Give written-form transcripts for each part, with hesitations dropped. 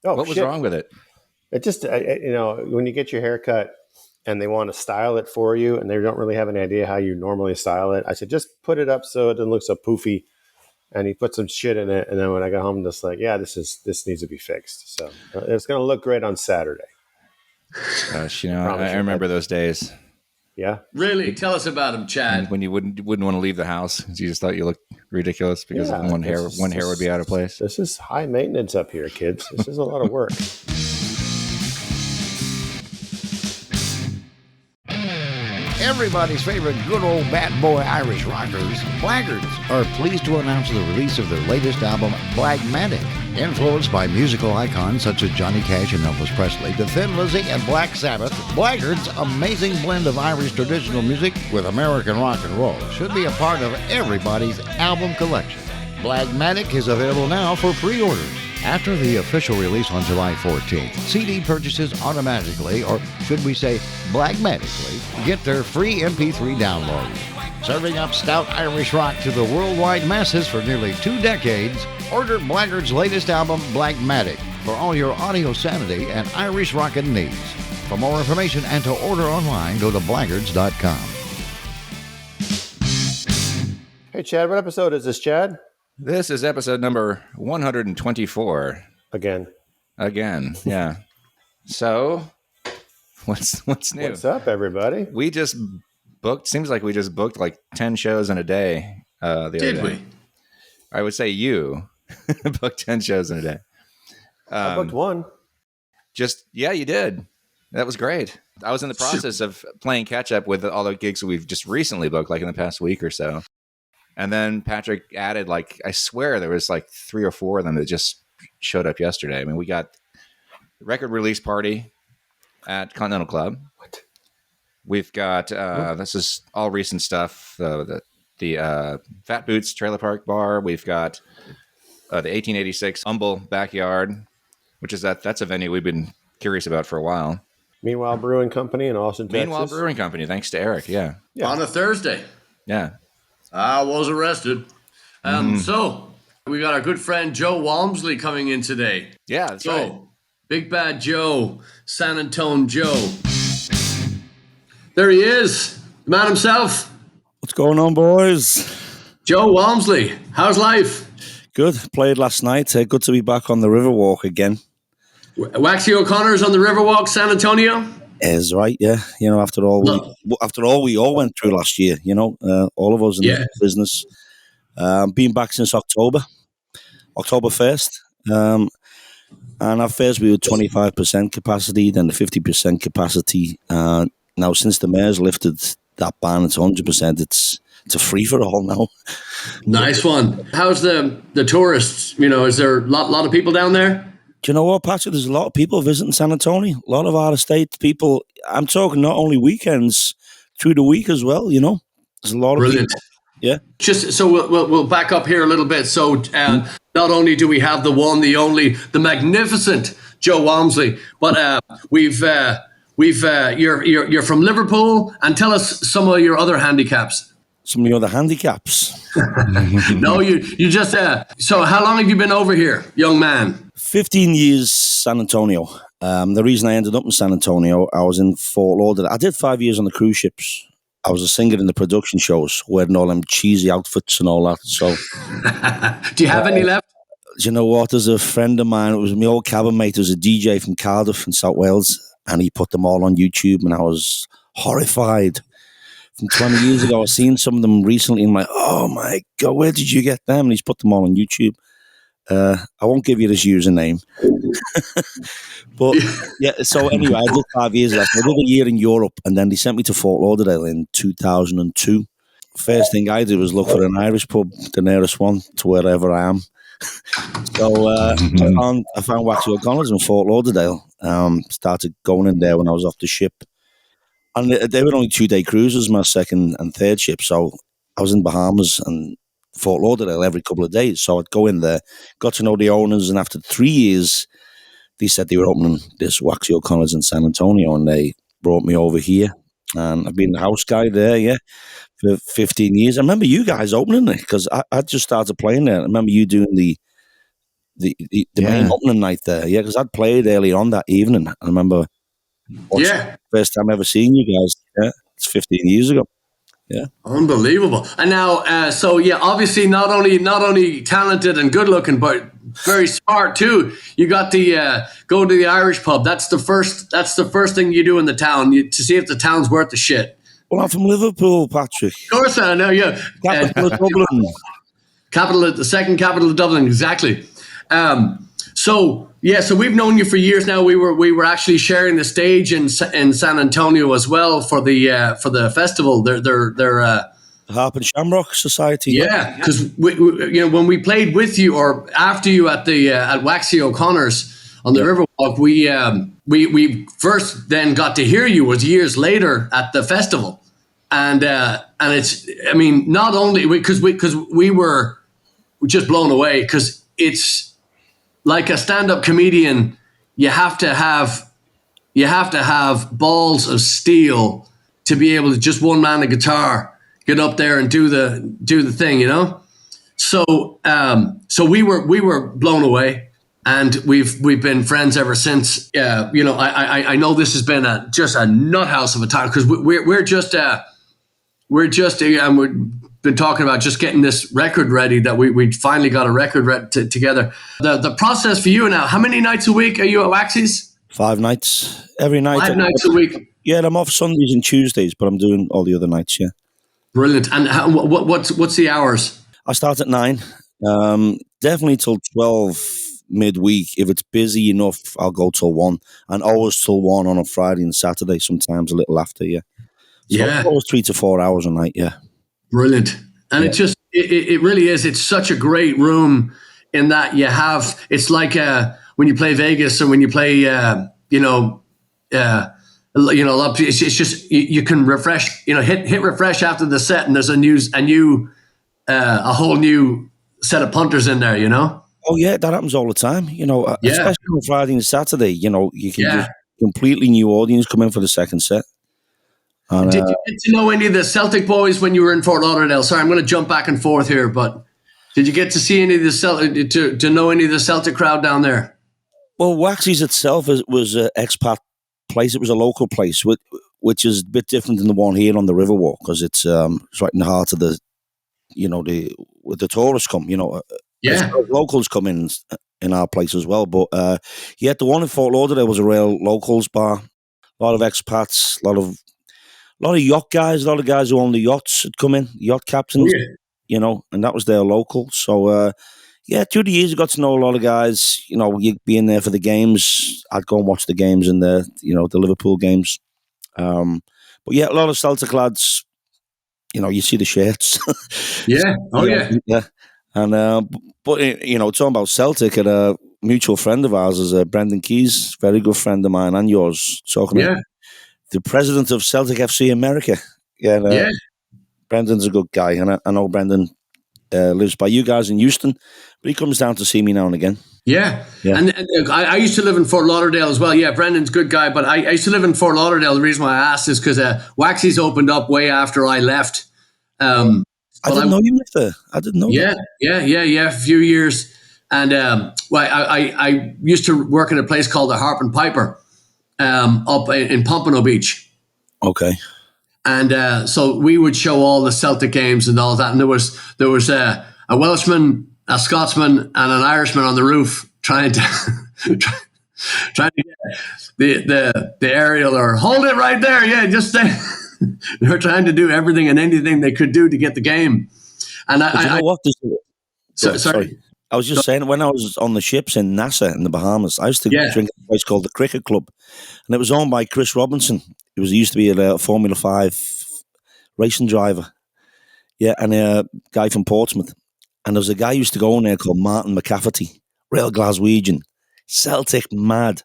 Oh, what was shit. wrong with it? It just, when you get your hair cut and they want to style it for you and they don't really have any idea how you normally style it, I said, just put it up so it doesn't look so poofy. And he put some shit in it. And then when I got home, I'm just like, yeah, this needs to be fixed. So it's going to look great on Saturday. Gosh, I remember those days. Yeah. Really? Tell us about him, Chad. When you wouldn't want to leave the house. You just thought you looked ridiculous because of one hair would be out of place. This is high maintenance up here, kids. This is a lot of work. Everybody's favorite good old bad boy Irish rockers, Blaggards, are pleased to announce the release of their latest album, BLAGMATIC. Influenced by musical icons such as Johnny Cash and Elvis Presley, The Thin Lizzy, and Black Sabbath, Blaggards' amazing blend of Irish traditional music with American rock and roll should be a part of everybody's album collection. BLAGMATIC is available now for pre-orders. After the official release on July 14th, CD purchases automatically, or should we say blagmatically, get their free MP3 download. Serving up stout Irish rock to the worldwide masses for nearly 2 decades, order Blaggards' latest album, BLAGMATIC, for all your audio sanity and Irish rockin' needs. For more information and to order online, go to blaggards.com. Hey, Chad, what episode is this, Chad? This is episode number 124. Again, yeah. So, what's new? What's up, everybody? We just booked. Seems like we just booked like 10 shows in a day. Did we? I would say you booked 10 shows in a day. I booked one. Yeah, you did. That was great. I was in the process of playing catch up with all the gigs we've just recently booked, like in the past week or so. And then Patrick added, I swear there was 3 or 4 of them that just showed up yesterday. I mean, we got record release party at Continental Club. What? We've got, this is all recent stuff, the Fat Boots Trailer Park Bar. We've got the 1886 Humble Backyard, which is that's a venue we've been curious about for a while. Meanwhile Brewing Company in Austin, Texas. Meanwhile Brewing Company, thanks to Eric, yeah. On a Thursday. Yeah. I was arrested. So, we got our good friend Joe Walmsley coming in today. Yeah, that's right. Big Bad Joe, San Antone Joe. There he is, the man himself. What's going on, boys? Joe Walmsley, how's life? Good. Played last night. Good to be back on the Riverwalk again. Waxy O'Connor's on the Riverwalk, San Antonio? Is right, yeah. After all we all went through last year, all of us in the business. Been back since October 1st. And at first we were 25% capacity, then the 50% capacity. Now, since the mayor's lifted that ban, it's 100%. It's a free-for-all now. Nice one. How's the tourists? Is there a lot of people down there? Do you know what, Patrick? There's a lot of people visiting San Antonio. A lot of out-of-state people. I'm talking not only weekends, through the week as well, There's a lot of people. Yeah. Just so we'll back up here a little bit. So not only do we have the one, the only, the magnificent Joe Walmsley, but you're from Liverpool, and tell us some of your other handicaps. Some of the other handicaps. No, you just. So how long have you been over here, young man? 15 years, San Antonio. The reason I ended up in San Antonio, I was in Fort Lauderdale. I did 5 years on the cruise ships. I was a singer in the production shows, wearing all them cheesy outfits and all that. So, do you have any left? Do you know what? There's a friend of mine. It was my old cabin mate. It was a DJ from Cardiff in South Wales, and he put them all on YouTube, and I was horrified. From 20 years ago, I seen some of them recently, and I'm like, oh my God, where did you get them? And he's put them all on YouTube. I won't give you this username. But yeah, so anyway, I did 5 years left. I did a year in Europe, and then they sent me to Fort Lauderdale in 2002. First thing I did was look for an Irish pub, the nearest one to wherever I am. So I found Waxy O'Connor's in Fort Lauderdale. Started going in there when I was off the ship. And they were only 2-day cruises, my second and third ship. So I was in Bahamas and Fort Lauderdale every couple of days. So I'd go in there, got to know the owners, and after 3 years, they said they were opening this Waxy O'Connor's in San Antonio, and they brought me over here. And I've been the house guy there, for 15 years. I remember you guys opening it, because I just started playing there. I remember you doing the the main opening night there. Yeah, because I'd played early on that evening. I remember first time ever seeing you guys. Yeah, it's 15 years ago. Yeah, unbelievable. And now, so yeah, obviously not only talented and good looking, but very smart too. You got the go to the Irish pub. That's the first thing you do in the town to see if the town's worth the shit. Well, I'm from Liverpool, Patrick. Of course, I know. Yeah, Capital of Dublin. the second capital of Dublin, exactly. So we've known you for years now. We were actually sharing the stage in San Antonio as well for the festival. They're Harp and Shamrock Society. Yeah, because when we played with you or after you at Waxy O'Connor's on the Riverwalk, we first then got to hear you was years later at the festival, and it's not only because we were just blown away because it's like a stand-up comedian, you have to have balls of steel to be able to just one man a guitar get up there and do the thing, you know. So we were blown away, and we've been friends ever since. I know this has been just a nut house of a time because we've been talking about just getting this record ready. That we finally got a record together. The process for you now. How many nights a week are you at Waxy's? 5 nights every night. 5 nights a week. Yeah, I'm off Sundays and Tuesdays, but I'm doing all the other nights. Yeah. Brilliant. And what's the hours? I start at 9. Definitely till 12 midweek. If it's busy enough, I'll go till 1, and always till 1 on a Friday and Saturday. Sometimes a little after. Yeah. So always 3 to 4 hours a night. Yeah. Brilliant. And it really is. It's such a great room in that you have. It's like when you play Vegas or when you play it's just you can refresh, hit refresh after the set, and there's a whole new set of punters in there, Oh yeah, that happens all the time, especially on Friday and Saturday. You can just completely new audience come in for the second set. And, did you get to know any of the Celtic boys when you were in Fort Lauderdale? Sorry, I'm going to jump back and forth here, but did you get to see any of the Celtic to know any of the Celtic crowd down there? Well, Waxy's itself was an expat place. It was a local place, which is a bit different than the one here on the Riverwalk because it's right in the heart of the tourists come. Locals come in our place as well. But the one in Fort Lauderdale was a real locals bar. A lot of expats, a lot of yacht guys, a lot of guys who own the yachts had come in, yacht captains. And that was their local. So. Through the years, I got to know a lot of guys. You'd be in there for the games. I'd go and watch the games in the Liverpool games. But a lot of Celtic lads. You see the shirts. Yeah. Oh yeah. Yeah. And talking about Celtic, and a mutual friend of ours is Brendan Keys, very good friend of mine and yours. Talking about the president of Celtic FC America. Yeah. Brendan's a good guy, and I know Brendan. Lives by you guys in Houston, but he comes down to see me now and again. Yeah. And I used to live in Fort Lauderdale as well. Yeah, Brendan's a good guy, but I used to live in Fort Lauderdale. The reason why I asked is because Waxy's opened up way after I left. I didn't know you lived there. I didn't know. Yeah, a few years. And I used to work at a place called the Harp and Piper up in Pompano Beach. Okay. And so we would show all the Celtic games and all that. And there was a Welshman, a Scotsman, and an Irishman on the roof trying to get the aerial or hold it right there. Yeah, just stay. They were trying to do everything and anything they could do to get the game. And sorry. I was just saying, when I was on the ships in Nassau in the Bahamas, I used to drink at a place called the Cricket Club, and it was owned by Chris Robinson. He used to be a Formula 5 racing driver. Yeah, and a guy from Portsmouth. And there was a guy who used to go in there called Martin McCafferty, real Glaswegian, Celtic mad.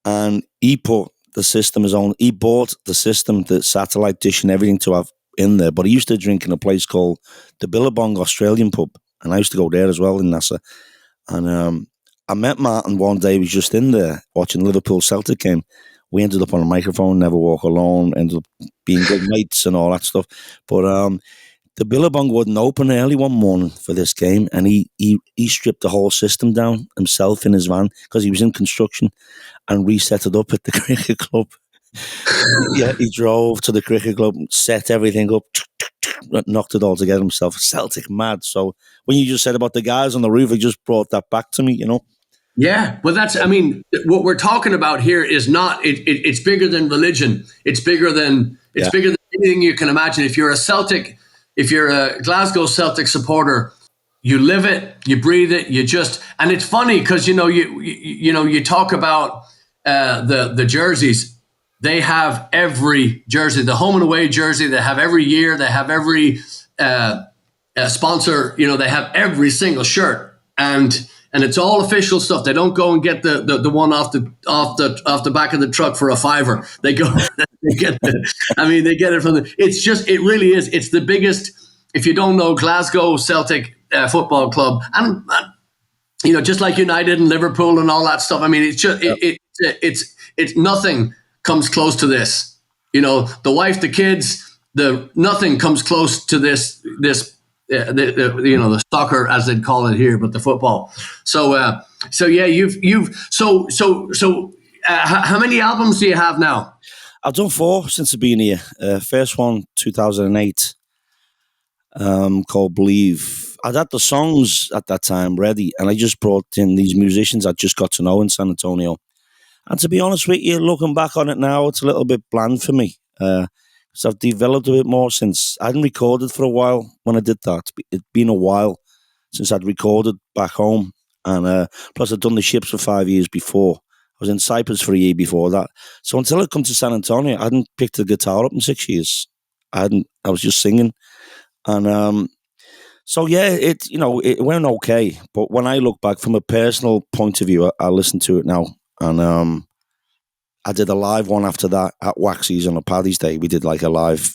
And he put the system he bought the system, the satellite dish and everything to have in there. But he used to drink in a place called the Billabong Australian pub. And I used to go there as well in Nassau. And I met Martin one day. He was just in there watching Liverpool Celtic game. We ended up on a microphone, Never Walk Alone, ended up being good mates and all that stuff. But the Billabong wouldn't open early one morning for this game, and he stripped the whole system down himself in his van because he was in construction, and reset it up at the cricket club. Yeah, he drove to the cricket club, set everything up, knocked it all together himself. Celtic mad. So when you just said about the guys on the roof, it just brought that back to me, you know. Yeah, well, I mean, what we're talking about here is not. It's bigger than religion. It's bigger than bigger than anything you can imagine. If you're a Glasgow Celtic supporter, you live it, you breathe it, and it's funny because you talk about the jerseys. They have every jersey, the home and away jersey. They have every year. They have every sponsor. They have every single shirt, and it's all official stuff. They don't go and get the one off the back of the truck for $5. They go, they get it from the. It really is. It's the biggest. If you don't know, Glasgow Celtic Football Club, and just like United and Liverpool and all that stuff. I mean, it's just it's nothing comes close to this. The wife, the kids, nothing comes close to this. The soccer, as they'd call it here, but the football. So yeah, how many albums do you have now? I've done 4 since I've been here. First one, 2008, called Believe. I'd had the songs at that time ready, and I just brought in these musicians I just got to know in San Antonio. And to be honest with you, looking back on it now, it's a little bit bland for me. So I've developed a bit more since. I hadn't recorded for a while when I did that. It'd been a while since I'd recorded back home. And plus I'd done the ships for 5 years before. I was in Cyprus for a year before that. So until I come to San Antonio, I hadn't picked the guitar up in 6 years. I was just singing. And so yeah, it went okay. But when I look back from a personal point of view, I listen to it now. And I did a live one after that at Waxy's on a Paddy's Day. We did like a live,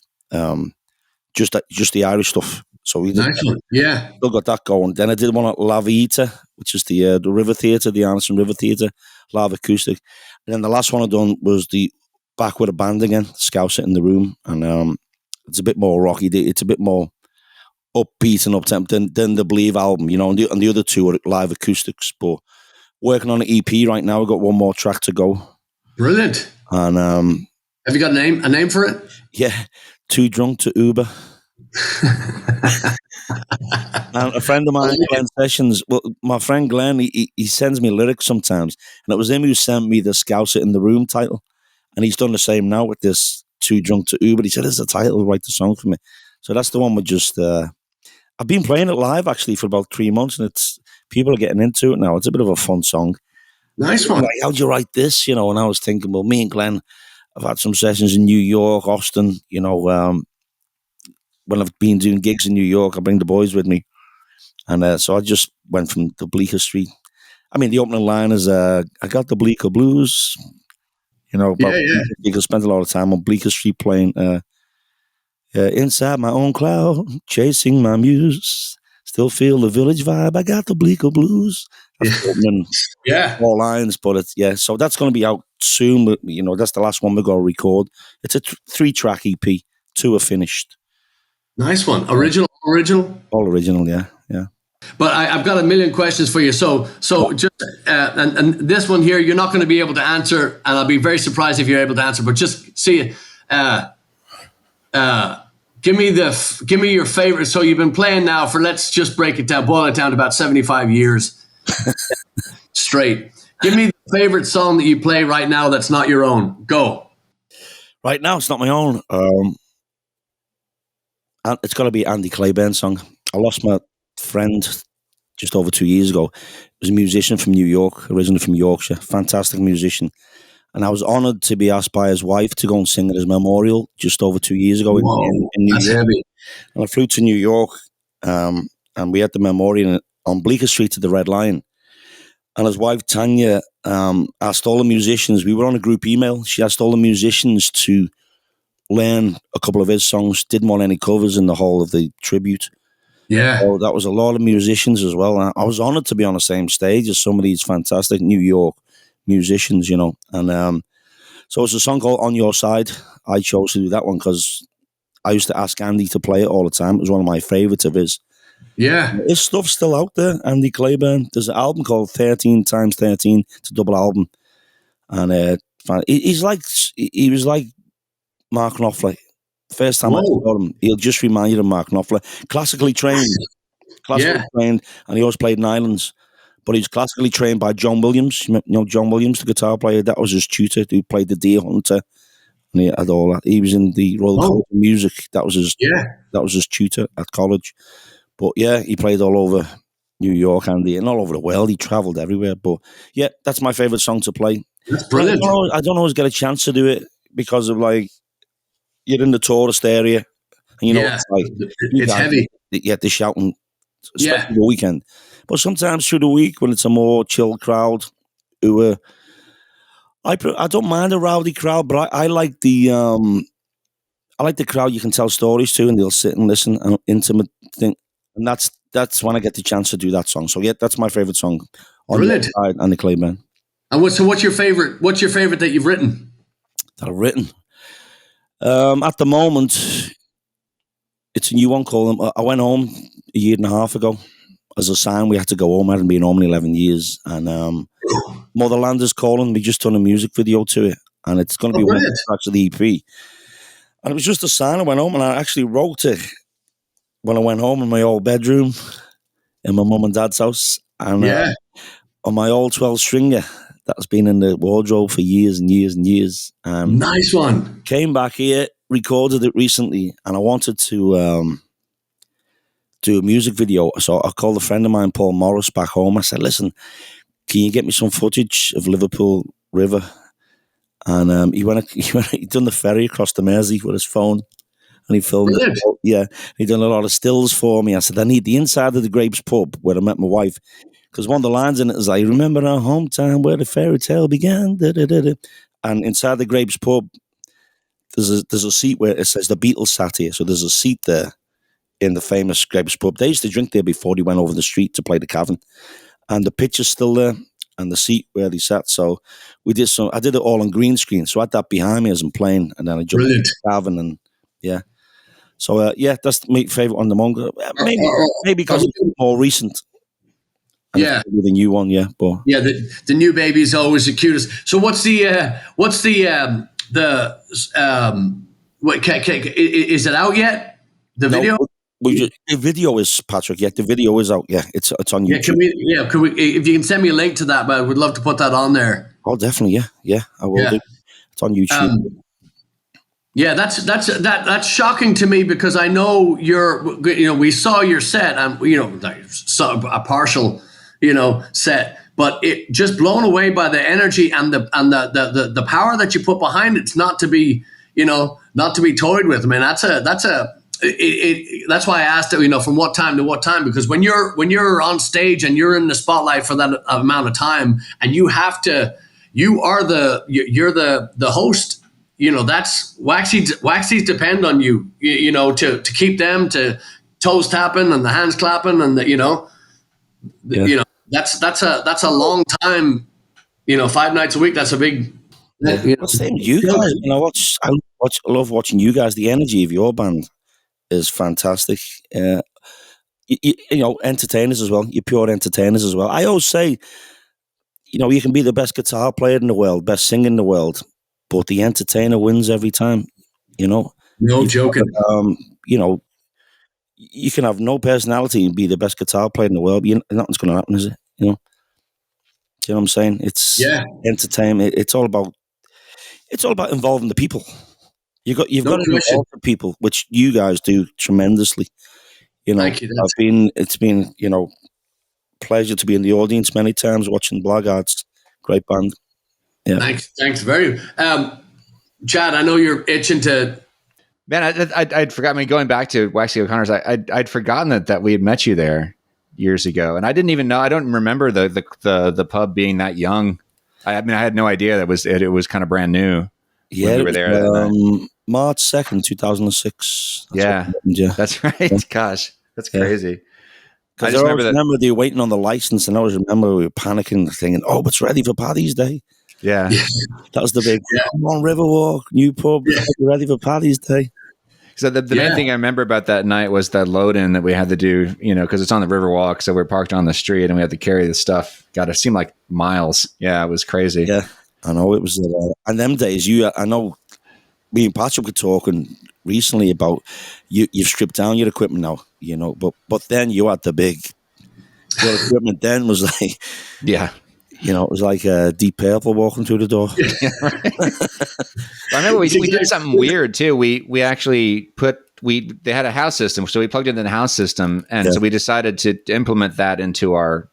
just the Irish stuff. So we did, nice one. Yeah, still got that going. Then I did one at La Vita, which is the River Theatre, the Anderson River Theatre, live acoustic. And then the last one I done was the back with a band again, Scouser in the room, and it's a bit more rocky. It's a bit more upbeat and up-tempo than the Believe album, and the other two are live acoustics. But working on an EP right now. We've got one more track to go. Brilliant. And have you got a name for it? Yeah, Too Drunk to Uber. And a friend of mine, Glenn Sessions, well, my friend Glenn, he sends me lyrics sometimes, and it was him who sent me the Scouser in the Room title, and he's done the same now with this Too Drunk to Uber. He said, "It's the title, write the song for me." So that's the one we just. I've been playing it live actually for about 3 months, and people are getting into it now. It's a bit of a fun song. Nice one. Like, how'd you write this? And I was thinking, well, me and Glenn have had some sessions in New York, Austin. When I've been doing gigs in New York, I bring the boys with me. And so I just went from the Bleecker Street. I mean, the opening line is, I got the Bleecker Blues. Because spent a lot of time on Bleecker Street playing inside my own cloud, chasing my muse. Still feel the village vibe. I got the Bleecker Blues. That's the opening, all lines, but so that's going to be out soon. But, that's the last one we're going to record. It's a 3-track EP. 2 are finished. Nice one. Original? All original, yeah. But I've got a million questions for you. So just and this one here, you're not going to be able to answer, and I'll be very surprised if you're able to answer. But just see, give me your favorite. So you've been playing now for, let's just boil it down to about 75 years straight. Give me the favorite song that you play right now that's not your own. Go. Right now, it's not my own. It's got to be Andy Claiborne's song. I lost my friend just over 2 years ago. He was a musician from New York, originally from Yorkshire, fantastic musician. And I was honoured to be asked by his wife to go and sing at his memorial just over 2 years ago in New York. Heavy. And I flew to New York, and we had the memorial on Bleecker Street to the Red Lion. And his wife, Tanya, asked all the musicians, we were on a group email, she asked all the musicians to learn a couple of his songs, didn't want any covers in the whole of the tribute. Yeah. So that was a lot of musicians as well. And I was honoured to be on the same stage as some of these fantastic New York musicians, And so it's a song called On Your Side. I chose to do that one because I used to ask Andy to play it all the time. It was one of my favourites of his. Yeah. His stuff's still out there, Andy Claiborne. There's an album called 13 times 13. It's a double album. And he was like Mark Knopfler. First time I saw him, he'll just remind you of Mark Knopfler. Classically trained, and he always played in islands. But he was classically trained by John Williams. You know John Williams, the guitar player? That was his tutor who played the Deer Hunter. And he had all that. He was in the Royal College of Music. That was his tutor at college. But yeah, he played all over New York and all over the world. He travelled everywhere. But yeah, that's my favourite song to play. That's brilliant. I don't always get a chance to do it because of like you're in the tourist area, and you know it's like it's heavy. You get the shouting, especially the weekend. But sometimes through the week when it's a more chill crowd, who I don't mind a rowdy crowd, but I like the crowd you can tell stories to, and they'll sit and listen, an intimate thing, and that's when I get the chance to do that song. So yeah, that's my favorite song on Brilliant. the side and the Claiborne. And what's your favorite? What's your favorite that you've written? That I've written. At the moment, it's a new one called. I went home a year and a half ago. As a sign, we had to go home. I hadn't been home in 11 years, and Motherland is calling. We just done a music video to it, and it's going to be one of the tracks of the EP. And it was just a sign. I went home, and I actually wrote it when I went home in my old bedroom in my mum and dad's house, and on my old 12-stringer that's been in the wardrobe for years and years and years. Nice one. Came back here, recorded it recently, and I wanted to do a music video. So I called a friend of mine, Paul Morris, back home. I said, listen, can you get me some footage of Liverpool River? And he done the ferry across the Mersey with his phone, and he filmed it. Yeah, he done a lot of stills for me. I said, I need the inside of the Grapes pub where I met my wife, because one of the lines in it is, I remember our hometown where the fairy tale began. Da, da, da, da. And inside the Grapes pub, there's a seat where it says the Beatles sat here. So there's a seat there in the famous Grapes pub. They used to drink there before they went over the street to play the Cavern. And the picture's still there, and the seat where they sat. So I did it all on green screen. So I had that behind me as I'm playing, and then I jumped into the Cavern, and yeah. So that's my favourite on the manga. Maybe because it's more recent. And the new one, but the new baby is always the cutest. So is it out yet? The video? The video is, Patrick. Yeah, the video is out. Yeah, it's on YouTube. Can we? If you can send me a link to that, but I would love to put that on there. Oh, definitely. Yeah, I will do. It's on YouTube. That's shocking to me, because I know we saw your set, and saw a partial, set, but it just blown away by the energy and the power that you put behind it. It's not to be toyed with. I mean, that's why I asked it, from what time to what time, because when you're on stage and you're in the spotlight for that amount of time, and you're the host, that's Waxies depend on you, to keep them to toes tapping and the hands clapping, and that's a long time, 5 nights a week. That's a big. Same with you guys. I love watching you guys. The energy of your band is fantastic. Entertainers as well. You're pure entertainers as well. I always say, you can be the best guitar player in the world, best singer in the world, but the entertainer wins every time. No joking. You can have no personality and be the best guitar player in the world. Nothing's going to happen, is it? Do you know what I'm saying? It's entertainment. It's all about involving the people. You've got to involve the people, which you guys do tremendously. Thank you. It's been pleasure to be in the audience many times watching Blaggards. Great band. Yeah. Thanks very. Chad, I know you're itching to. Man, I'd forgotten. Going back to Waxy O'Connor's, I'd forgotten that we had met you there years ago, and I didn't even know. I don't remember the pub being that young. I had no idea it was kind of brand new. Yeah, we were there. March 2nd, 2006. That's right. Yeah. Gosh, that's crazy. I just remember they were waiting on the license, and I always remember we were panicking, thinking, "Oh, it's ready for Paddy's Day." Yeah, that was the big. Come on, Riverwalk, new pub, ready for Paddy's Day. So the main thing I remember about that night was that load in that we had to do, because it's on the Riverwalk. So we're parked on the street and we had to carry the stuff. God, it seemed like miles. Yeah, it was crazy. Yeah, I know it was. And them days, I know me and Patrick were talking recently about you've stripped down your equipment now, but then you had the big, your equipment then was like, yeah. It was like Deep Purple walking through the door. I remember we did something weird too. We actually they had a house system, so we plugged in the house system, and so we decided to implement that into our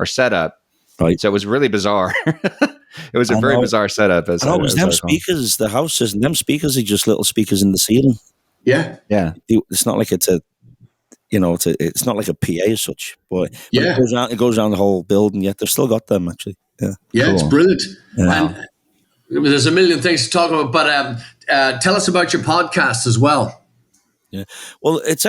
setup. Right. So it was really bizarre. It was a very bizarre setup. It was them speakers, the house system. Them speakers are just little speakers in the ceiling. Yeah. It's not like it's not like a PA as such, but it goes around the whole building. Yet they've still got them actually. Yeah, cool. It's brilliant. Yeah. And there's a million things to talk about, but tell us about your podcast as well. Yeah, well, that's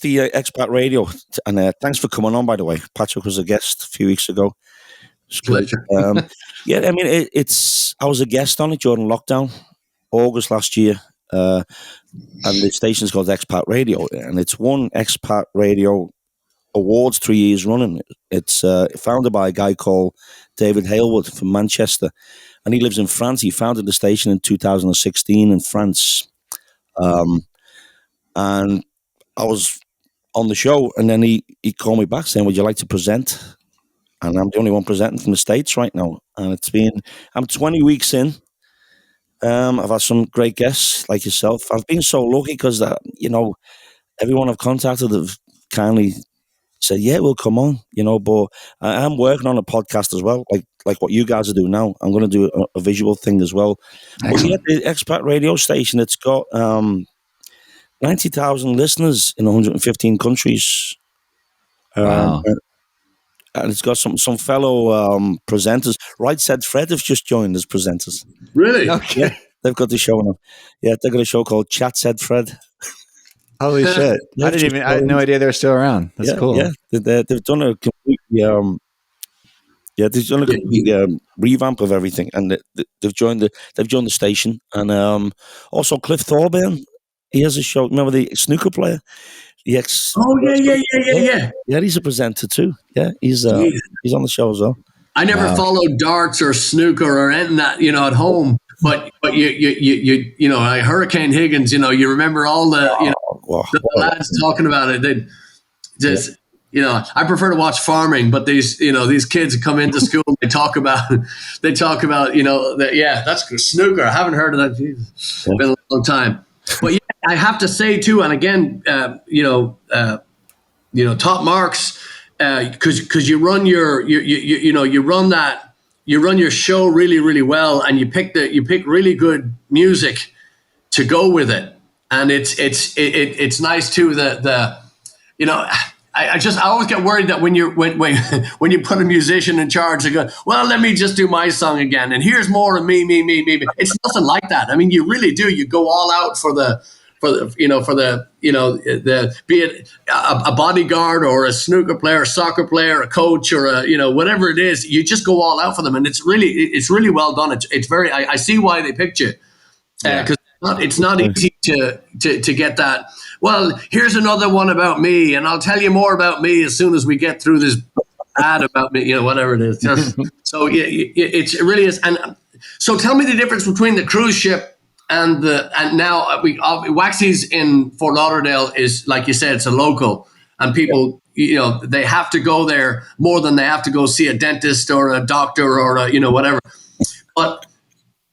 the Expat Radio, and thanks for coming on. By the way, Patrick was a guest a few weeks ago. Pleasure. Yeah, I mean, I was a guest on it during lockdown, August last year. And the station's called Expat Radio, and it's won Expat Radio Awards 3 years running. It's founded by a guy called David Halewood from Manchester, and he lives in France. He founded the station in 2016 in France. And I was on the show, and then he called me back saying, would you like to present? And I'm the only one presenting from the States right now. And I'm 20 weeks in. I've had some great guests like yourself. I've been so lucky because, everyone I've contacted have kindly said, yeah, we'll come on, but I'm working on a podcast as well, like what you guys are doing now. I'm going to do a visual thing as well. But yeah, the Expat Radio station, it's got 90,000 listeners in 115 countries. Wow. And it's got some fellow presenters. Right Said Fred have just joined as presenters. Really? Okay. Yeah, they've got the show now. Yeah, they've got a show called Chat Said Fred. Holy shit! I had no idea they were still around. That's cool. Yeah, they've done a complete revamp of everything, and they've joined the station. And also Cliff Thorburn, he has a show. Remember the snooker player? Yeah. Yeah, he's a presenter too. Yeah, he's on the show as well. I never followed darts or snooker or anything that at home. But you Hurricane Higgins, you remember all the the lads talking about it. They just I prefer to watch farming, but these kids come into school and they talk about that's snooker. I haven't heard of that. Jesus. It's been a long time. But yeah, I have to say too, and again, top marks because you run you run your show really, really well, and you pick really good music to go with it, and it's nice too. I always get worried that when you put a musician in charge, they go, well, let me just do my song again, and here's more of me. It's nothing like that. I mean, you really do. You go all out for the be it a bodyguard or a snooker player, a soccer player, a coach, or whatever it is, you just go all out for them, and it's really well done. It's very. I see why they picked you, because it's not easy to get that. Well, here's another one about me, and I'll tell you more about me as soon as we get through this ad about me. Whatever it is. So it really is. And so tell me the difference between the cruise ship and now Waxy's in Fort Lauderdale is, like you said, it's a local, and people they have to go there more than they have to go see a dentist or a doctor or whatever. But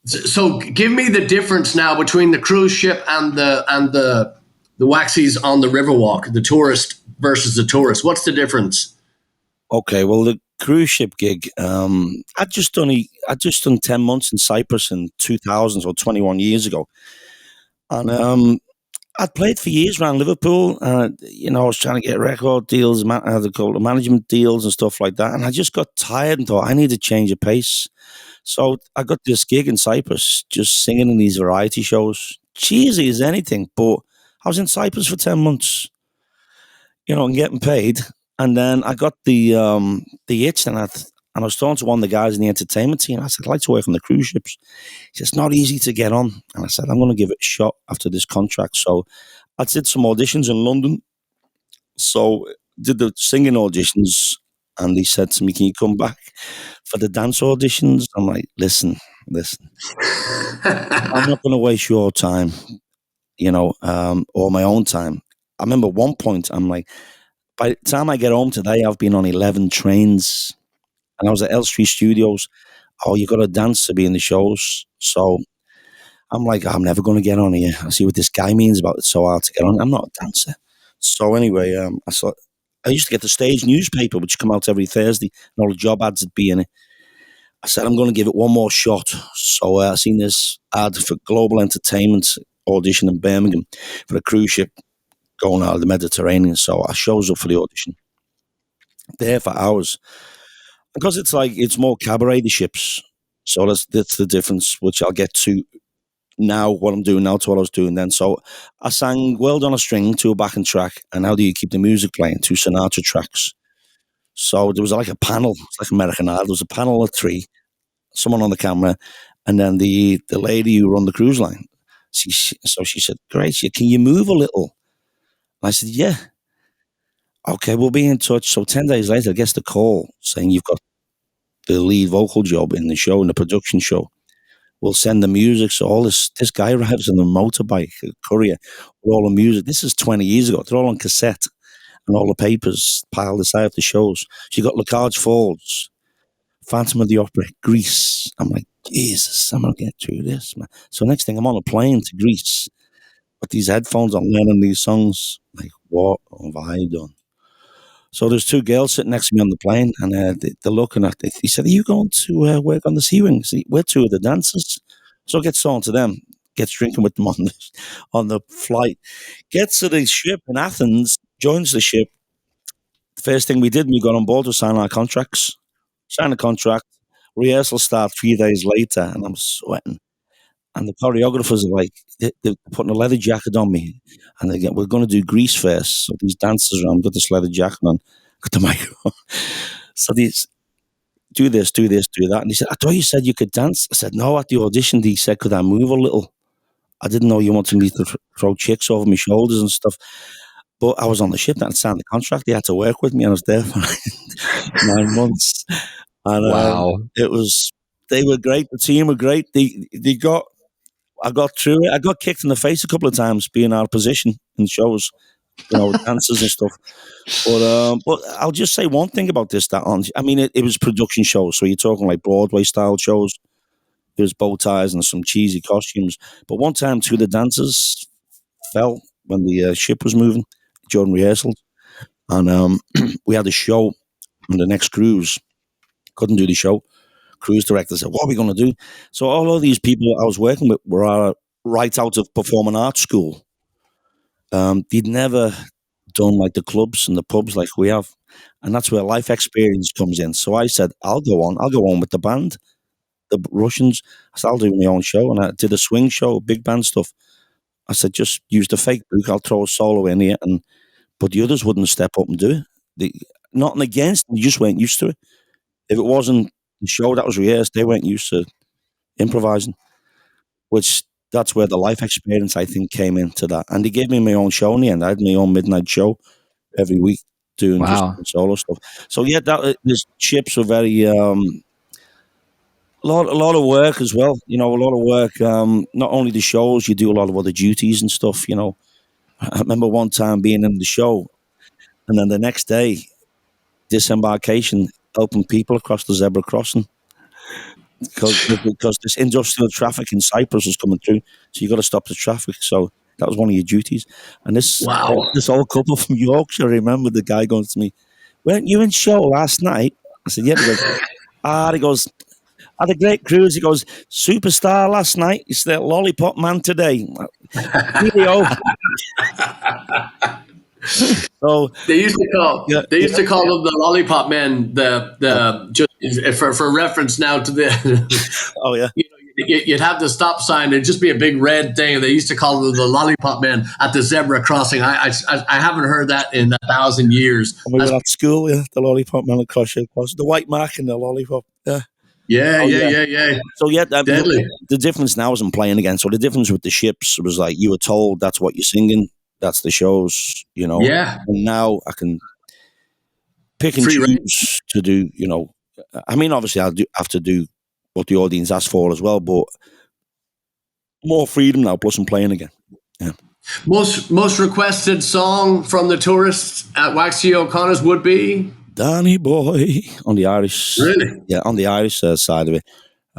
so give me the difference now between the cruise ship and the Waxy's on the Riverwalk, the tourist versus the tourist. What's the difference? Okay, well, the cruise ship gig, I'd just done 10 months in Cyprus in 2000, so 21 years ago. And I'd played for years around Liverpool. I was trying to get record deals, management deals and stuff like that. And I just got tired and thought I need to change of pace. So I got this gig in Cyprus, just singing in these variety shows. Cheesy as anything, but I was in Cyprus for 10 months, and getting paid. And then I got the itch, and And I was talking to one of the guys in the entertainment team. I said, I'd like to work on the cruise ships. He said, it's not easy to get on. And I said, I'm going to give it a shot after this contract. So I did some auditions in London. So did the singing auditions. And he said to me, can you come back for the dance auditions? I'm like, listen. I'm not going to waste your time, or my own time. I remember one point, I'm like, by the time I get home today, I've been on 11 trains. And I was at Elstree Studios. Oh, you got to dance to be in the shows. So I'm like, I'm never going to get on here. I see what this guy means about it's so hard to get on. I'm not a dancer. So anyway, I used to get the stage newspaper, which come out every Thursday, and all the job ads would be in it. I said, I'm going to give it one more shot. So I seen this ad for Global Entertainment audition in Birmingham for a cruise ship going out of the Mediterranean. So I shows up for the audition. There for hours. Because it's more cabaret, the ships. So that's the difference, which I'll get to now, what I'm doing now to what I was doing then. So I sang World on a String to a backing track, and How Do You Keep the Music Playing, 2 Sinatra tracks. So there was like a panel, it's like American Idol. There was a panel of 3, someone on the camera, and then the lady who run the cruise line. So she said, great, can you move a little? And I said, yeah. Okay, we'll be in touch. So 10 days later, I guess the call saying you've got the lead vocal job in the show, in the production show. We'll send the music. So all this guy arrives on a motorbike, a courier, with all the music. This is 20 years ago. They're all on cassette and all the papers piled aside of the shows. So you got Blaggards Falls, Phantom of the Opera, Greece. I'm like, Jesus, I'm going to get through this, man. So next thing, I'm on a plane to Greece with these headphones on, learning these songs. Like, what have I done? So there's 2 girls sitting next to me on the plane, and they're looking at it. He said, are you going to work on the Sea Wing? We're 2 of the dancers. So gets on to them, gets drinking with them on the flight, gets to the ship in Athens, joins the ship. The first thing we did when we got on board was sign our contracts. Sign a contract. Rehearsal start 3 days later, and I'm sweating. And the choreographers are like, they're putting a leather jacket on me. And they we're going to do Grease first. So these dancers around got this leather jacket on, got the microphone. So these, do this, do that. And he said, I thought you said you could dance. I said, no, at the audition, he said, could I move a little? I didn't know you wanted me to throw chicks over my shoulders and stuff. But I was on the ship that signed the contract. They had to work with me, and I was there for 9 months. And Wow. they were great. The team were great. I got through it. I got kicked in the face a couple of times being out of position in shows, dances and stuff. But I'll just say one thing about this. It was production shows, so you're talking like Broadway style shows. There was bow ties and some cheesy costumes. But one time, 2 of the dancers fell when the ship was moving during rehearsals, and we had a show on the next cruise. Couldn't do the show. Cruise director said, what are we going to do? So all of these people I was working with were right out of performing arts school. They'd never done like the clubs and the pubs like we have. And that's where life experience comes in. So I said, I'll go on with the band, the Russians. I said, I'll do my own show. And I did a swing show, big band stuff. I said, just use the fake book. I'll throw a solo in here. But the others wouldn't step up and do it. Nothing against them, they just weren't used to it. If it wasn't the show that was rehearsed, they weren't used to improvising, which that's where the life experience, I think, came into that. And they gave me my own show in the end. I had my own midnight show every week doing just solo stuff. So yeah, the ships were very, a lot of work as well. A lot of work. Not only the shows, you do a lot of other duties and stuff. I remember one time being in the show, and then the next day, disembarkation, helping people across the zebra crossing because this industrial traffic in Cyprus was coming through, so you got to stop the traffic. So that was one of your duties. And this old couple from Yorkshire, I remember the guy going to me, weren't you in show last night? I said, yeah. He goes, had a great cruise. He goes, superstar last night. He's the lollipop man today. Video. So they used to call them the lollipop men. Just for reference now to the oh yeah. you'd have the stop sign. It'd just be a big red thing. They used to call it the lollipop man at the zebra crossing. I haven't heard that in 1,000 years. We were at school, yeah, the lollipop man across the white mark and the lollipop. Yeah. Yeah. So yeah, Deadly. the difference now is I'm playing again. So the difference with the ships was like you were told that's what you're singing, that's the shows, you know. Yeah. And now I can pick and Free choose range. to do, you know. I mean, obviously I'll have to do what the audience asks for as well, but more freedom now. Plus I'm playing again. Yeah. Most requested song from the tourists at Waxy O'Connor's would be Danny Boy on the Irish. Really? Yeah, on the Irish side of it.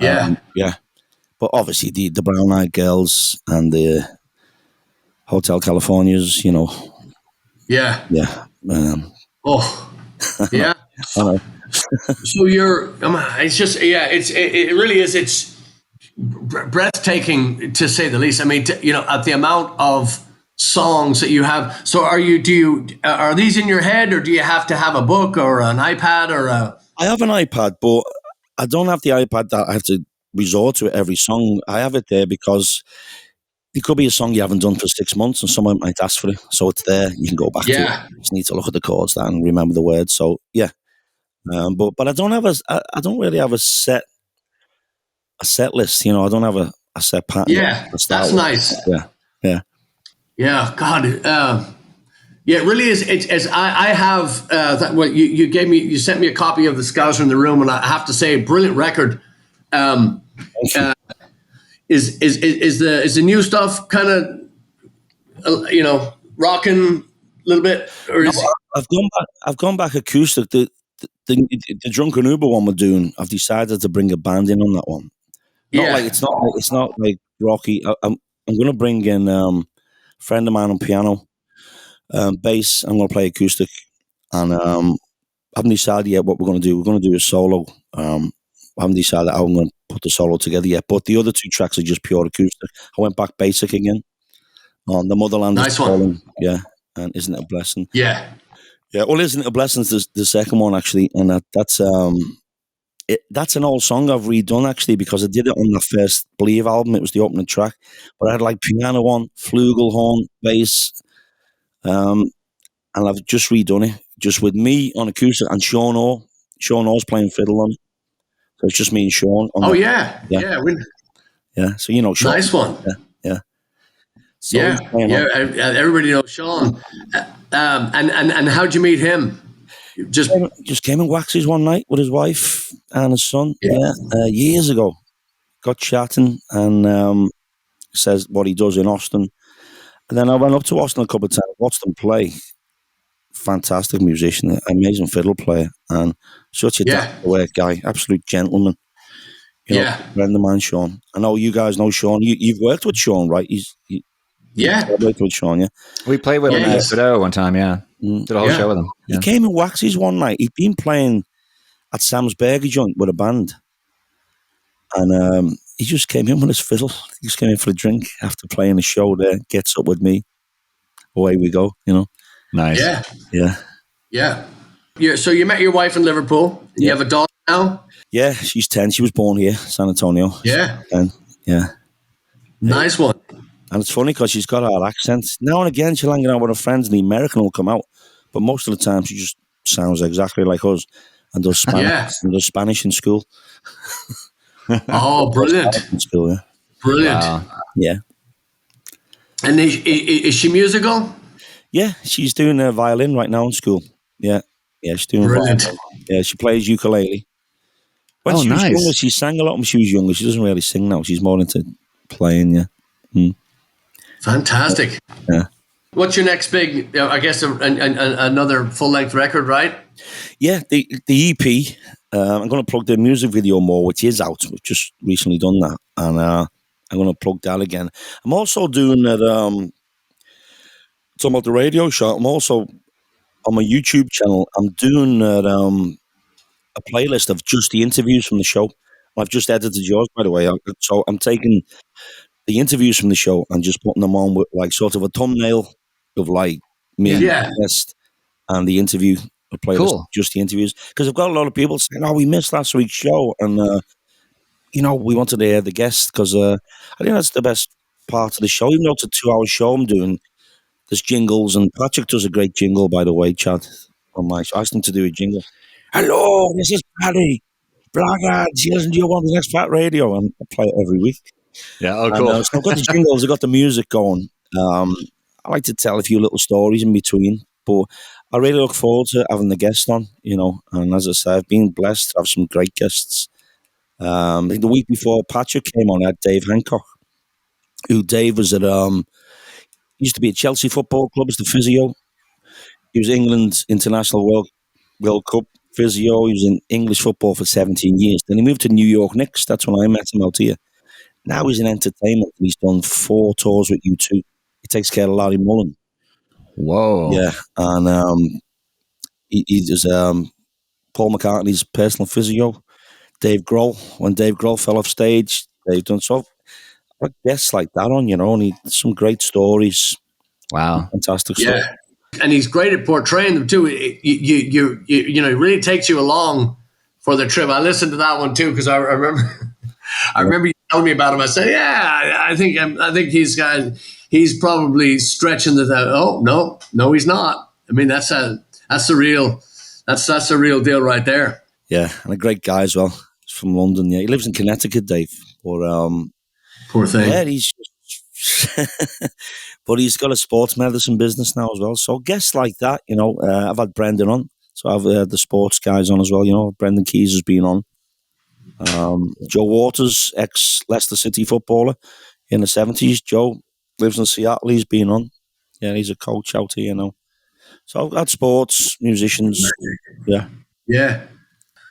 Yeah. Yeah. But obviously the Brown Eyed Girls and the Hotel Californias, you know. Yeah. Yeah. Yeah. I know. So it's just, it really is. It's breathtaking to say the least. I mean, at the amount of songs that you have. So are these in your head, or do you have to have a book or an iPad or a? I have an iPad, but I don't have the iPad that I have to resort to every song. I have it there because it could be a song you haven't done for 6 months and someone might ask for it. So it's there. You can go back to it. You just need to look at the chords and remember the words. So yeah. But I don't really have a set list, you know. I don't have a set pattern. Yeah, that's nice. Yeah, God. Yeah, it really is. It's I have that. What you sent me a copy of the Scouser in the Room, and I have to say, brilliant record. Is the new stuff kind of rocking a little bit, or is I've gone back acoustic. The Drunken Uber one we're doing, I've decided to bring a band in on that one. It's not like rocky. I'm going to bring in a friend of mine on piano, bass. I'm going to play acoustic, and I haven't decided yet what we're going to do. We're going to do a solo. I haven't decided how I'm going to put the solo together yet. But the other 2 tracks are just pure acoustic. I went back basic again on the Motherland. Nice one. Yeah, and Isn't It a Blessing? Yeah. Yeah, well, Isn't It a Blessing is the second one, actually, and that's an old song I've redone, actually, because I did it on the first Believe album. It was the opening track, but I had like piano on, flugelhorn, bass, and I've just redone it, just with me on acoustic and Sean Orr. Sean Orr's playing fiddle on it, so it's just me and Sean. Yeah. So you know, Sean. Nice one. Yeah. So everybody knows Sean. And how'd you meet him? Just came in Waxy's one night with his wife and his son. Years ago. Got chatting and says what he does in Austin. And then I went up to Austin a couple of times, watched him play. Fantastic musician, amazing fiddle player, and such a down-to-earth guy, absolute gentleman. You know, friend of mine, Sean. I know you guys know Sean. You've worked with Sean, right? I worked with Sean, yeah. We played with him at Fido one time, yeah. Did a whole show with him. Yeah. He came in Waxy's one night. He'd been playing at Sam's Burger Joint with a band. And he just came in with his fiddle. He just came in for a drink after playing a show there. Gets up with me. Away we go, you know. Nice. Yeah. So you met your wife in Liverpool. You have a daughter now? Yeah, she's 10. She was born here, San Antonio. Yeah. Nice one. And it's funny because she's got her accent. Now and again, she'll hang out with her friends and the American will come out. But most of the time, she just sounds exactly like us and does Spanish in school. Oh, brilliant. In school, yeah. Brilliant. Wow. Yeah. And is she musical? Yeah, she's doing violin right now in school. Yeah, she's doing brilliant. Violin. Yeah, she plays ukulele. When she was younger, she sang a lot when she was younger. She doesn't really sing now. She's more into playing, yeah. Fantastic. Yeah. What's your next big, I guess, another full-length record, right? Yeah, the EP. I'm going to plug the music video more, which is out. We've just recently done that. And I'm going to plug that again. I'm also doing that, talking about the radio show. I'm also, on my YouTube channel, I'm doing a playlist of just the interviews from the show. I've just edited yours, by the way. So I'm taking the interviews from the show and just putting them on with like sort of a thumbnail of like me and the guest and the interview. Playlist, just the interviews, because I've got a lot of people saying, "Oh, we missed last week's show," and we wanted to hear the guest because I think that's the best part of the show. Even though it's a 2-hour show I'm doing, there's jingles, and Patrick does a great jingle, by the way, Chad. On my, so I asked him to do a jingle. Hello, this is Paddy. Blaggards, you listen to your one, the next Fat Radio, and I play it every week. Yeah. Oh, And, cool. so I've got the jingles, I've got the music going. I like to tell a few little stories in between, but I really look forward to having the guest on, and as I say, I've been blessed to have some great guests. I think the week before Patrick came on, I had Dave Hancock, who Dave was at, used to be at Chelsea Football Club as the physio. He was England's International World Cup physio. He was in English football for 17 years. Then he moved to New York Knicks. That's when I met him out here. Now he's in entertainment. He's done 4 tours with U2. He takes care of Larry Mullen. Whoa. Yeah, and he does Paul McCartney's personal physio. Dave Grohl. When Dave Grohl fell off stage, they've done so. I've got guests like that on, and some great stories. Wow. Fantastic stuff. Yeah. And he's great at portraying them too. It really takes you along for the trip. I listened to that one too because I remember you telling me about him. I said, "Yeah, I think he's probably stretching the. Oh no, he's not. I mean, that's the real deal right there." Yeah, and a great guy as well. He's from London. Yeah, he lives in Connecticut, Dave. But poor thing. Yeah, he's. But he's got a sports medicine business now as well. So guests like that, I've had Brendan on. So I've had the sports guys on as well. Brendan Keys has been on. Joe Waters, ex-Leicester City footballer in the 70s. Joe lives in Seattle. He's been on. Yeah, he's a coach out here, So I've had sports, musicians. Yeah. Yeah.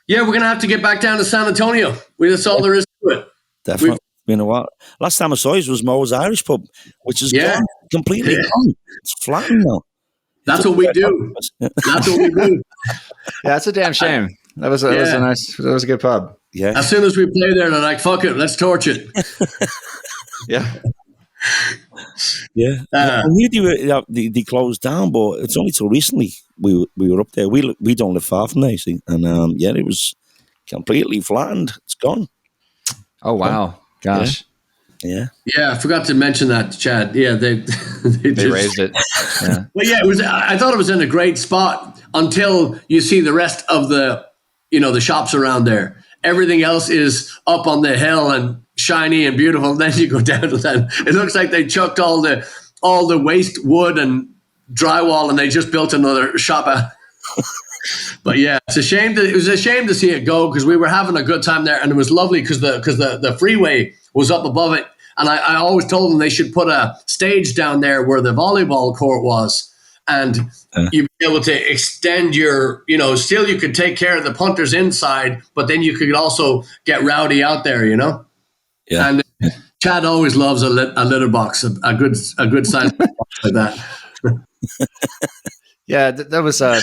Yeah, we're going to have to get back down to San Antonio. That's all there is to it. Definitely. Been a while. Last time I saw you was Mo's Irish Pub, which is gone, completely gone. It's flattened now. That's what we do. That's what we do. Yeah, it's a damn shame. That was a good pub. Yeah. As soon as we play there, they're like, "Fuck it, let's torch it." Yeah. Yeah. We do. They closed down, but it's only till recently we were up there. We don't live far from there, you see, and it was completely flattened. It's gone. Oh wow. Gosh. Yeah. Yeah, I forgot to mention that, Chad. Yeah, they raised it. Yeah. Well, yeah, I thought it was in a great spot until you see the rest of the shops around there. Everything else is up on the hill and shiny and beautiful. And then you go down to that. It looks like they chucked all the waste wood and drywall and they just built another shop out. But yeah, it was a shame to see it go because we were having a good time there and it was lovely because the freeway was up above it. And I always told them they should put a stage down there where the volleyball court was. And you'd be able to extend your, still you could take care of the punters inside, but then you could also get rowdy out there, Yeah. And Chad always loves a litter box, a good size box like that. Yeah, that was the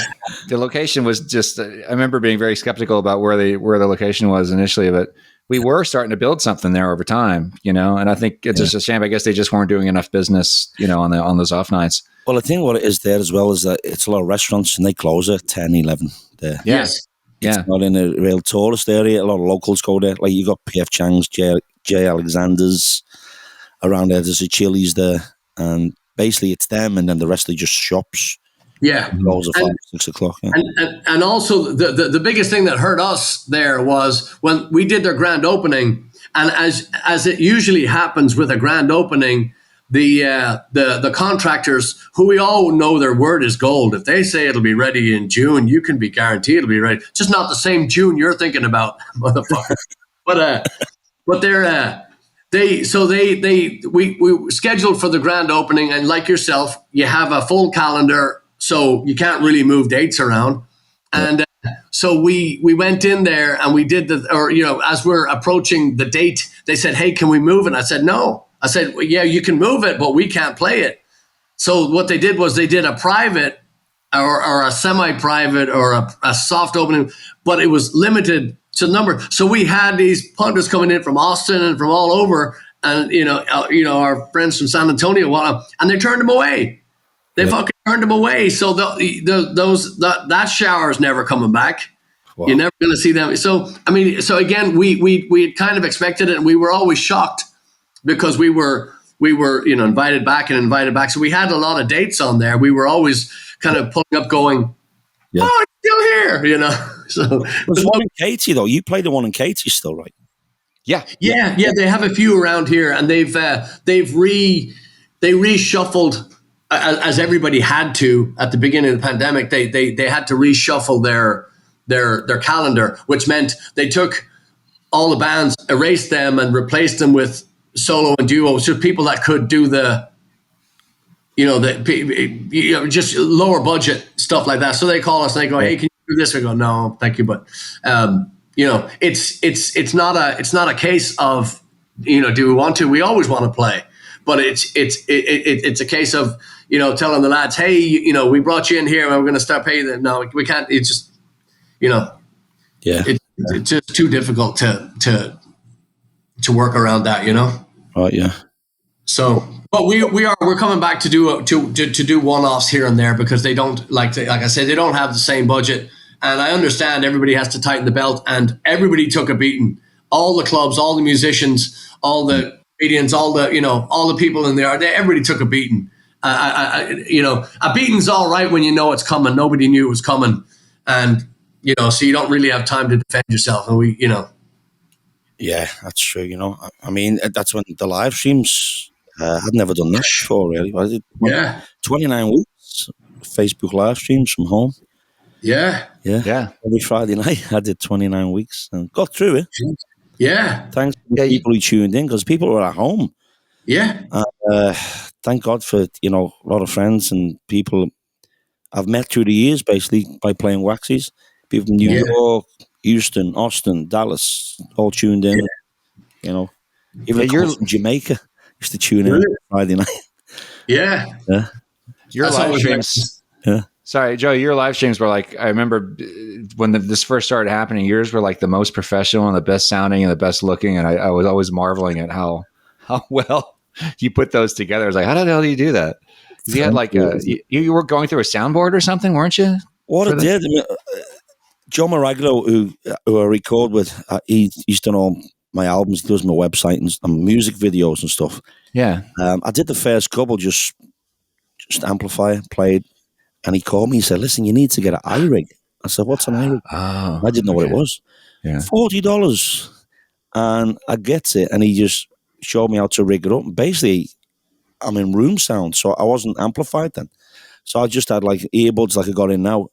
location was just. I remember being very skeptical about where the location was initially, but we were starting to build something there over time, And I think it's just a shame. I guess they just weren't doing enough business, on those off nights. Well, I think what it is there as well is that it's a lot of restaurants and they close at 10, 11 there. Yes. Yeah. Not in a real tourist area. A lot of locals go there. Like you got P.F. Chang's, J. Alexander's around there. There's a Chili's there, and basically it's them, and then the rest are just shops. Yeah. Close at 5, 6 o'clock. Yeah. And also the biggest thing that hurt us there was when we did their grand opening, and as it usually happens with a grand opening, the contractors, who we all know their word is gold. If they say it'll be ready in June, you can be guaranteed it'll be ready. Just not the same June you're thinking about, motherfucker. But we scheduled for the grand opening, and like yourself, you have a full calendar, so you can't really move dates around. And so we went in there and we did as we're approaching the date, they said, "Hey, can we move?" And I said, "No." I said, well, "Yeah, you can move it, but we can't play it." So what they did was they did a private or a semi-private or a soft opening, but it was limited to number. So we had these punters coming in from Austin and from all over, and our friends from San Antonio, and they turned them away. They fucking turned them away. So that shower is never coming back. Wow. You're never going to see them. So, I mean, so again, we had kind of expected it, and we were always shocked because we were, invited back and invited back. So we had a lot of dates on there. We were always kind of pulling up going, Yeah. oh, it's still here, So There's one in Katie, though. You played the one in Katie still, right? Yeah. yeah, they have a few around here, and they reshuffled as everybody had to at the beginning of the pandemic. They had to reshuffle their calendar, which meant they took all the bands, erased them, and replaced them with solo and duo, so people that could do just lower budget stuff like that. So they call us and they go, "Hey, can you do this?" We go, "No, thank you," but it's not a case of do we want to? We always want to play, but it's a case of telling the lads, "Hey, we brought you in here and we're going to start paying them." No, we can't. It's just Yeah. it's just too difficult to work around that, Right, yeah. So, but we're coming back to do one-offs here and there because they don't like I said, they don't have the same budget, and I understand everybody has to tighten the belt, and everybody took a beating. All the clubs, all the musicians, all the comedians, all the people in there, everybody took a beating. A beating's all right when you know it's coming. Nobody knew it was coming, and so you don't really have time to defend yourself. And Yeah, that's true. I mean, that's when the live streams. I'd never done that before, really. I did 29 weeks Facebook live streams from home. Yeah. Every Friday night, I did 29 weeks and got through it. Yeah. Thanks to the people who tuned in because people were at home. Yeah. Thank God for a lot of friends and people I've met through the years, basically by playing Waxies. People from New York, Houston, Austin, Dallas, all tuned in. Even you're from Jamaica used to tune in Friday night. Yeah. Your That's live streams. Yeah. Sorry, Joe. Your live streams were like, I remember when this first started happening. Yours were like the most professional and the best sounding and the best looking, and I was always marveling at how well you put those together. I was like, how the hell do you do that? Because you had like you were going through a soundboard or something, weren't you? What I did, Joe Maraglo, who I record with, he's done all my albums, he does my website and music videos and stuff. Yeah. I did the first couple, just amplifier, played, and he called me. He said, "Listen, you need to get an iRig." I said, "What's an iRig?" Oh, I didn't know what it was. Yeah. $40. And I get it, and he just showed me how to rig it up. And basically, I'm in room sound, so I wasn't amplified then. So I just had like earbuds like I got in now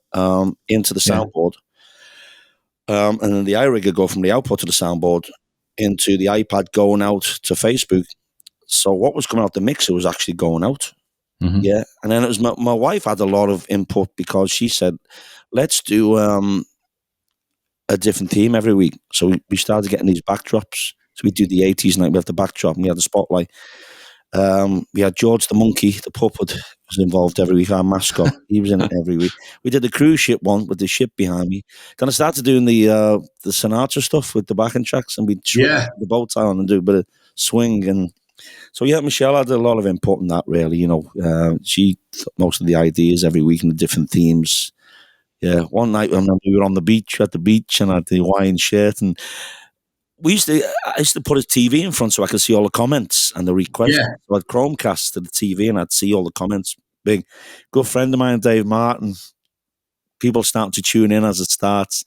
into the soundboard. And then the iRig would go from the output to the soundboard into the iPad going out to Facebook. So what was coming out the mixer was actually going out. Mm-hmm. Yeah. And then it was my wife had a lot of input because she said, let's do a different theme every week. So we started getting these backdrops. So we do the 80s night. We have the backdrop and we had the spotlight. We had George the monkey, the puppet, was involved every week. Our mascot, he was in it every week. We did the cruise ship one with the ship behind me. Then I started doing the Sinatra stuff with the backing tracks, and we'd the boat tie on and do a bit of swing. And so Michelle had a lot of input in that. Really, she most of the ideas every week and the different themes. Yeah, one night I remember we were on the beach at the beach, and I had the Hawaiian shirt and. I used to put a TV in front so I could see all the comments and the requests. Yeah. So I'd Chromecast to the TV and I'd see all the comments. Big good friend of mine, Dave Martin. People starting to tune in as it starts,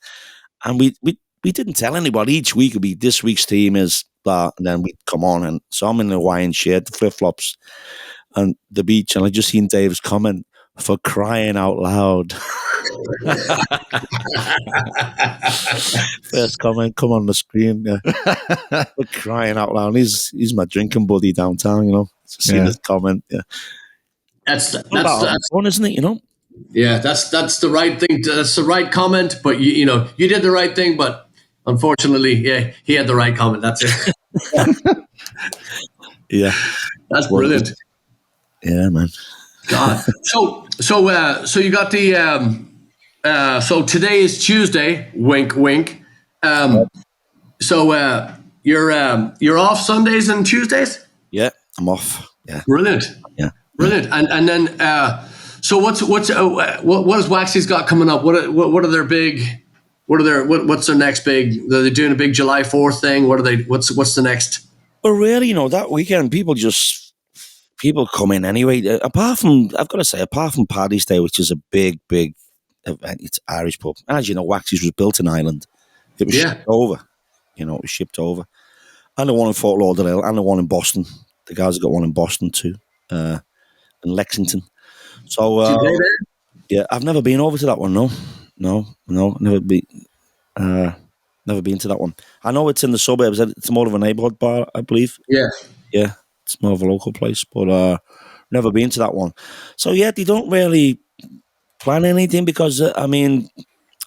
and we didn't tell anybody. Each week would be this week's theme is that, and then we'd come on, and so I'm in the Hawaiian shirt, the flip flops, and the beach, and I just seen Dave's comment for crying out loud. First comment come on the screen. Yeah. We're crying out loud. He's my drinking buddy downtown, see this comment. Yeah. That's fun, isn't it? Yeah, that's the right thing. That's the right comment, but you did the right thing, but unfortunately, he had the right comment. That's it. Yeah. That's brilliant. Yeah, man. God. So you got the so today is Tuesday. Wink, wink. So you're off Sundays and Tuesdays? Yeah, I'm off. Yeah. Brilliant. Yeah. Brilliant. And then so what has Waxy's got coming up? What are their big What are their what's their next big? Are they doing a big July 4th thing? What are they? What's the next? But really, that weekend, people come in anyway. Apart from Paddy's Day, which is a big event, it's Irish pub. And as you know, Waxy's was built in Ireland. It was shipped over. It was shipped over. And the one in Fort Lauderdale and the one in Boston. The guys have got one in Boston too, in Lexington. So, Did you play there? yeah, I've never been over to that one. No, never been. Never been to that one. I know it's in the suburbs. It's more of a neighborhood bar, I believe. Yeah. Yeah, it's more of a local place, but never been to that one. So yeah, they don't really plan anything because we're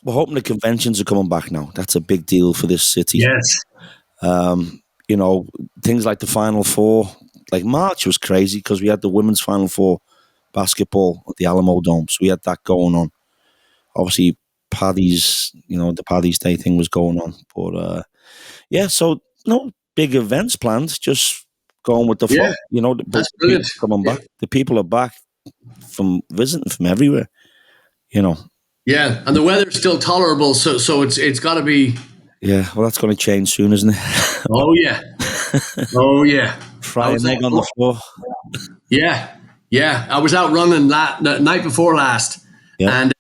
hoping the conventions are coming back now. That's a big deal for this city. Yes. Things like the Final Four, like March was crazy because we had the women's Final Four basketball at the Alamo Dome, so we had that going on. Obviously, the Paddy's Day thing was going on, but so no big events planned. Just going with the flow. That's the brilliant. people coming back. The people are back from visiting from everywhere. Yeah, and the weather's still tolerable, so it's got to be. Yeah, well, that's going to change soon, isn't it? Oh yeah, oh yeah. Frying egg on the floor. Yeah. I was out running the night before last, and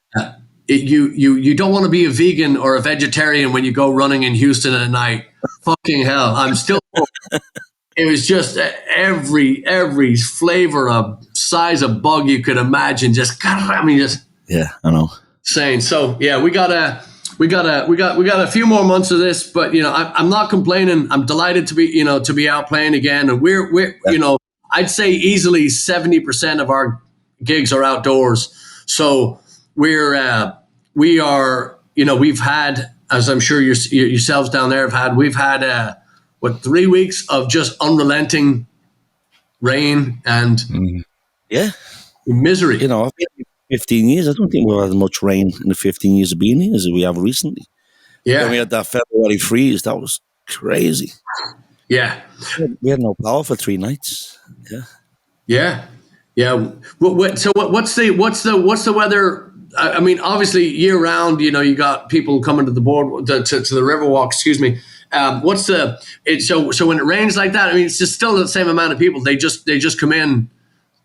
you don't want to be a vegan or a vegetarian when you go running in Houston at night. Fucking hell, I'm still. It was just every flavor of size of bug you could imagine. Yeah, I know. Saying so. Yeah, we got a few more months of this, but I'm not complaining. I'm delighted to be out playing again, and we're I'd say easily 70% of our gigs are outdoors. So we are we've had, as I'm sure yourselves down there have had, we've had 3 weeks of just unrelenting rain and misery. I've been here 15 years. I don't think we've had as much rain in the 15 years of being here as we have recently. Yeah. When we had that February freeze, that was crazy. Yeah. We had no power for 3 nights. Yeah. So what's the weather? I mean, obviously year round, you got people coming to the board to the Riverwalk. Excuse me. So when it rains like that, I mean, it's just still the same amount of people. They just come in.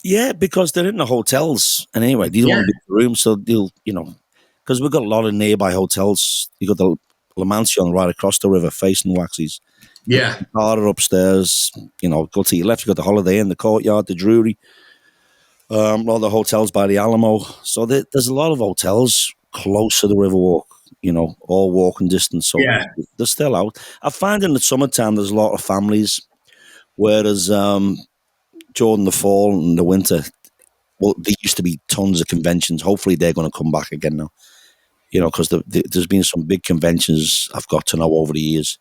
Yeah, because they're in the hotels, and anyway, they don't want to be in the room, so they'll, because we've got a lot of nearby hotels. You got the La Mansion right across the river, facing Waxy's. Yeah, Carter upstairs. Go to your left. You got the Holiday Inn, the Courtyard, the Drury. All the hotels by the Alamo. So there's a lot of hotels close to the Riverwalk. All walking distance. So they're still out. I find in the summertime there's a lot of families, whereas during the fall and the winter, well, there used to be tons of conventions. Hopefully they're going to come back again now. Because there's been some big conventions I've got to know over the years.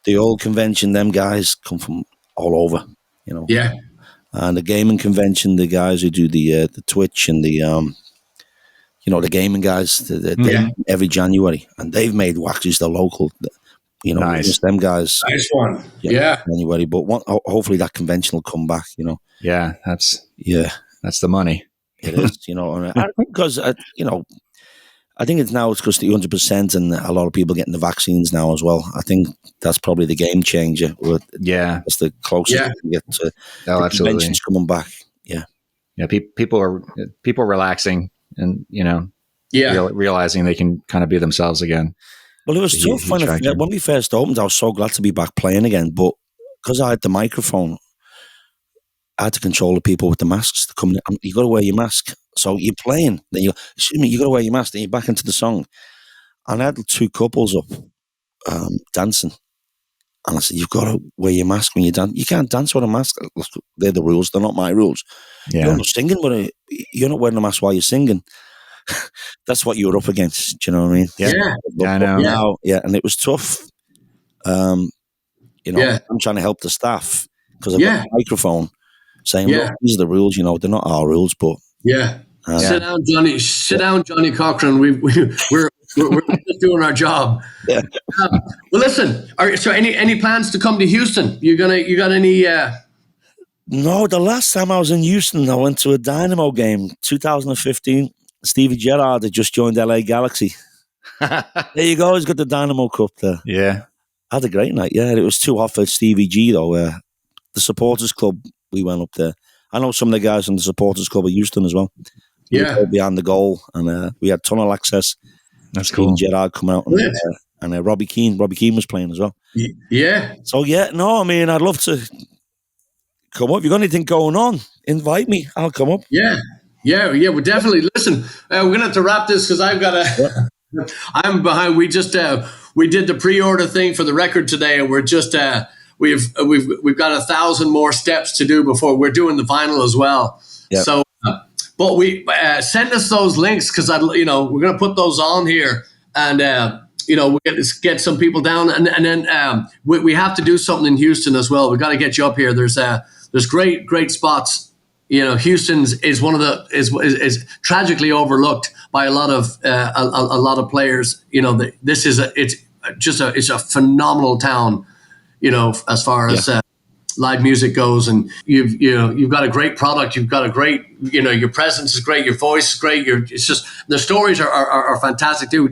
The old convention, them guys come from all over, Yeah. And the gaming convention, the guys who do the Twitch and the the gaming guys, they every January, and they've made Waxy's the local. Nice. Just them guys. Nice one. Yeah. January, but hopefully that convention will come back. Yeah, that's the money. It is. Because I think it's because the 100% and a lot of people getting the vaccines now as well. I think that's probably the game changer. It's the closest we get to the conventions coming back. Yeah. Yeah. People are relaxing and, realizing they can kind of be themselves again. Well, it was tough when we first opened. I was so glad to be back playing again. But because I had the microphone, I had to control the people with the masks to come in. You got to wear your mask. So you're playing, then you got to wear your mask, then you're back into the song. And I had 2 couples up dancing. And I said, you've got to wear your mask when you dance. You can't dance with a mask. They're the rules. They're not my rules. Yeah. You're not singing, but you're not wearing a mask while you're singing. That's what you were up against. Do you know what I mean? Yeah, I know. Now, and it was tough. I'm trying to help the staff because I've got a microphone saying, look, these are the rules. They're not our rules, but... Sit down, Johnny Cochran. We're just doing our job. Yeah. Well, listen. So, any plans to come to Houston? You got any? No. The last time I was in Houston, I went to a Dynamo game, 2015. Stevie Gerrard had just joined LA Galaxy. There you go. He's got the Dynamo Cup there. Yeah. I had a great night. Yeah, it was too hot for Stevie G though. The supporters club, we went up there. I know some of the guys in the supporters club of Houston as well. We Yeah. were behind the goal, and we had tunnel access. That's cool. Gerard come out, and Robbie Keane. Robbie Keane was playing as well. Yeah. So I mean, I'd love to come up. If you've got anything going on, invite me. I'll come up. Yeah. Well, definitely. Listen, we're gonna have to wrap this because I've got to. I'm behind. We just we did the pre-order thing for the record today, and we're just we've got 1,000 more steps to do before we're doing the vinyl as well. Yep. So, but we send us those links because we're gonna put those on here, and we get some people down, and then we have to do something in Houston as well. We got to get you up here. There's great spots. Houston is one of the is tragically overlooked by a lot of players. It's a phenomenal town. As far as live music goes, and you've got a great product. You've got a great your presence is great. Your voice is great. It's just the stories are fantastic too.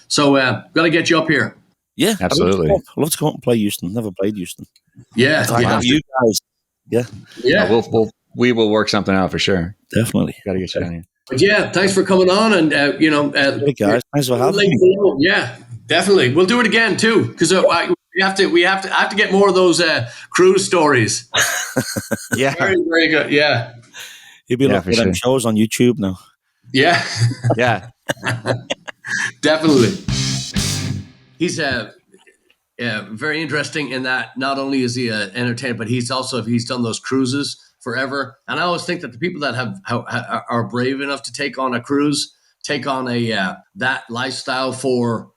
So got to get you up here. Yeah, absolutely. I'd love to come up and play Houston. Never played Houston. Yeah, you guys. Yeah. We will work something out for sure. Definitely. Got to get you down here. But yeah, thanks for coming on, and Hey guys, thanks for having me. Yeah, definitely. We'll do it again too, because I have to get more of those cruise stories. Yeah, very, very good. Yeah, You'll be looking at them shows on YouTube now. Yeah, yeah, definitely. He's very interesting in that not only is he an entertainer, but he's done those cruises forever. And I always think that the people that are brave enough to take on a cruise, take on that lifestyle for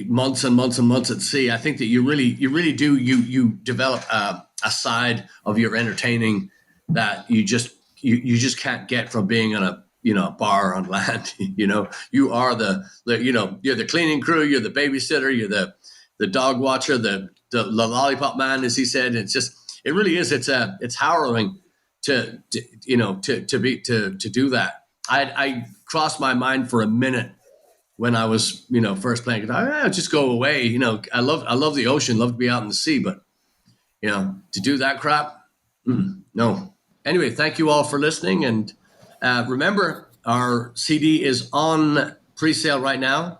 months and months and months at sea. I think that you really do you develop a side of your entertaining that you just can't get from being on a bar on land. You are you're the cleaning crew, you're the babysitter, you're the dog watcher, the lollipop man, as he said. It really is. It's harrowing to do that. I crossed my mind for a minute when I was first playing guitar. Just go away. I love the ocean, love to be out in the sea, but to do that crap, no. Anyway, thank you all for listening, and remember our CD is on pre-sale right now,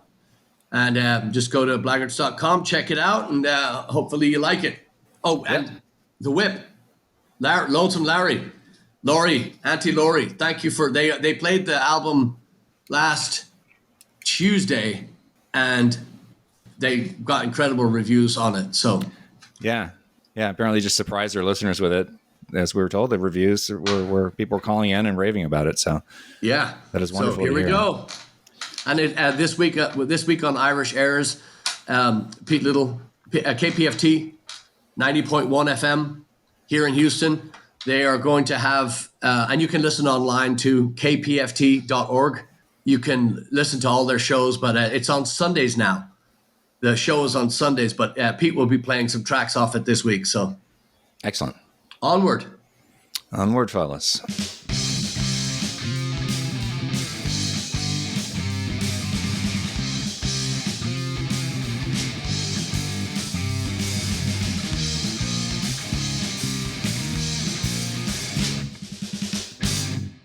and just go to blaggards.com, check it out, and hopefully you like it. Oh, and the Whip, Lonesome Larry, Auntie Laurie, thank you for they played the album last Tuesday, and they got incredible reviews on it. So yeah, apparently just surprised their listeners with it. As we were told, the reviews were people were calling in and raving about it. So yeah, that is wonderful. So here we go. And this week on Irish Airs, Pete Little, KPFT 90.1 FM here in Houston. They are going to have, and you can listen online to kpft.org. You can listen to all their shows, but it's on Sundays now. The show is on Sundays, but Pete will be playing some tracks off it this week. So excellent. Onward, fellas.